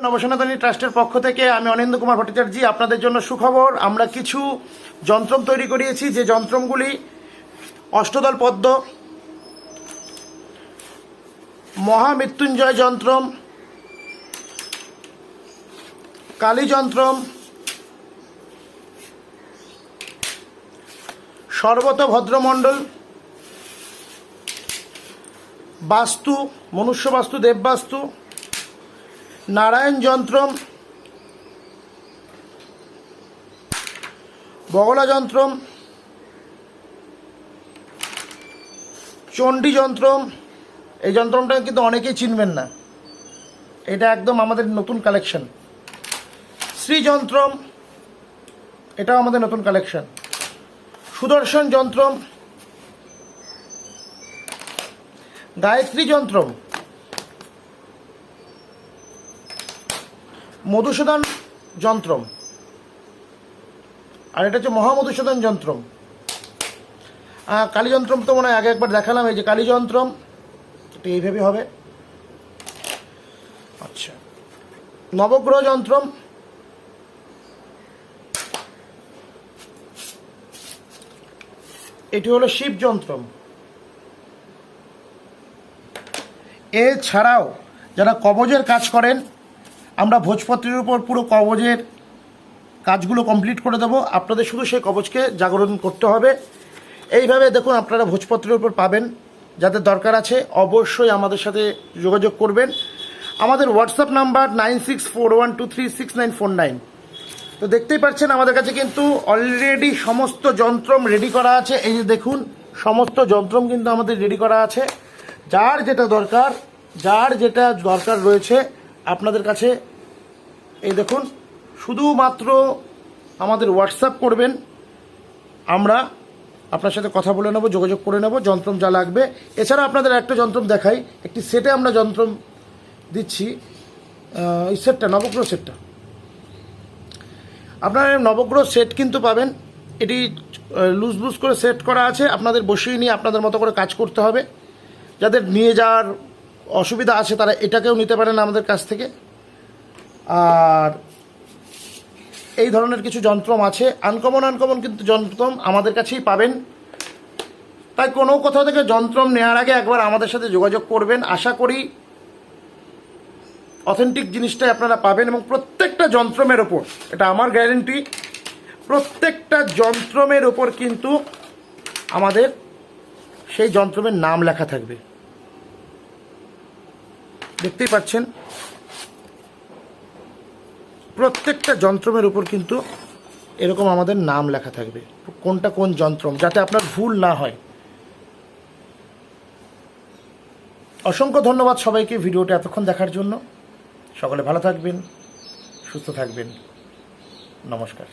নবসনাতনী ট্রাস্টের পক্ষ থেকে আমি অনিন্দ কুমার ভট্টাচার্য আপনাদের জন্য সুখবর। আমরা কিছু যন্ত্রম তৈরি করিয়েছি, যে যন্ত্রমগুলি অষ্টদল পদ্ম, মহামৃত্যুঞ্জয় যন্ত্রম, কালী যন্ত্রম, সর্বত ভদ্রমণ্ডল, বাস্তু, মনুষ্য বাস্তু, দেববাস্তু, নারায়ণ যন্ত্রম, বগলা যন্ত্রম, চণ্ডী যন্ত্রম। এই যন্ত্রমটা কিন্তু অনেকেই চিনবেন না, এটা একদম আমাদের নতুন কালেকশন। শ্রী যন্ত্রম, এটাও আমাদের নতুন কালেকশন। সুদর্শন যন্ত্রম, গায়ত্রী যন্ত্রম, মধুসূদন যন্ত্রম, আর এটা হচ্ছে মহামধুসূদন যন্ত্রম। কালী যন্ত্রম তো মনে হয় আগে একবার দেখালাম, এই যে কালী যন্ত্রম, এটা এইভাবে হবে। আচ্ছা, নবগ্রহ যন্ত্রম, এটি হলো শিব যন্ত্রম। এছাড়াও যারা কবজের কাজ করেন, আমরা ভোজপত্রের উপর পুরো কবজের কাজগুলো কমপ্লিট করে দেবো। আপনাদের শুধু সেই কবজকে জাগরণ করতে হবে। এইভাবে দেখুন, আপনারা ভোজপত্রের উপর পাবেন। যাদের দরকার আছে অবশ্যই আমাদের সাথে যোগাযোগ করবেন। আমাদের হোয়াটসঅ্যাপ নাম্বার 9641236949। তো দেখতেই পাচ্ছেন আমাদের কাছে কিন্তু অলরেডি সমস্ত যন্ত্রম রেডি করা আছে। এই যে দেখুন, সমস্ত যন্ত্রম কিন্তু আমাদের রেডি করা আছে। যার যেটা দরকার রয়েছে আপনাদের কাছে, এই দেখুন, শুধুমাত্র আমাদের হোয়াটসঅ্যাপ করবেন, আমরা আপনার সাথে কথা বলে নেব, যোগাযোগ করে নেব যন্ত্রম যা লাগবে। এছাড়া আপনাদের একটা যন্ত্রম দেখাই, একটি সেটে আমরা যন্ত্রম দিচ্ছি। এই সেটটা নবগ্রহ সেটটা, আপনারা নবগ্রহ সেট কিন্তু পাবেন। এটি লুজ করে সেট করা আছে, আপনাদের বসিয়ে নিয়ে আপনাদের মতো করে কাজ করতে হবে। যাদের নিয়ে যাওয়ার অসুবিধা আছে তারা এটাকেও নিতে পারেন আমাদের কাছ থেকে। আর এই ধরনের কিছু যন্ত্রম আছে, আনকমন কিন্তু যন্ত্রম আমাদের কাছেই পাবেন। তাই কোনো কোথাও থেকে যন্ত্রম নেওয়ার আগে একবার আমাদের সাথে যোগাযোগ করবেন। আশা করি অথেন্টিক জিনিসটাই আপনারা পাবেন। এবং প্রত্যেকটা যন্ত্রমের ওপর, এটা আমার গ্যারেন্টি, প্রত্যেকটা যন্ত্রমের ওপর কিন্তু আমাদের সেই যন্ত্রমের নাম লেখা থাকবে। দেখতেই পাচ্ছেন, প্রত্যেকটা যন্ত্রমের উপর কিন্তু এরকম আমাদের নাম লেখা থাকবে, কোনটা কোন যন্ত্রম, যাতে আপনার ভুল না হয়। অসংখ্য ধন্যবাদ সবাইকে ভিডিওটা এতক্ষণ দেখার জন্য। সকলে ভালো থাকবেন, সুস্থ থাকবেন। নমস্কার।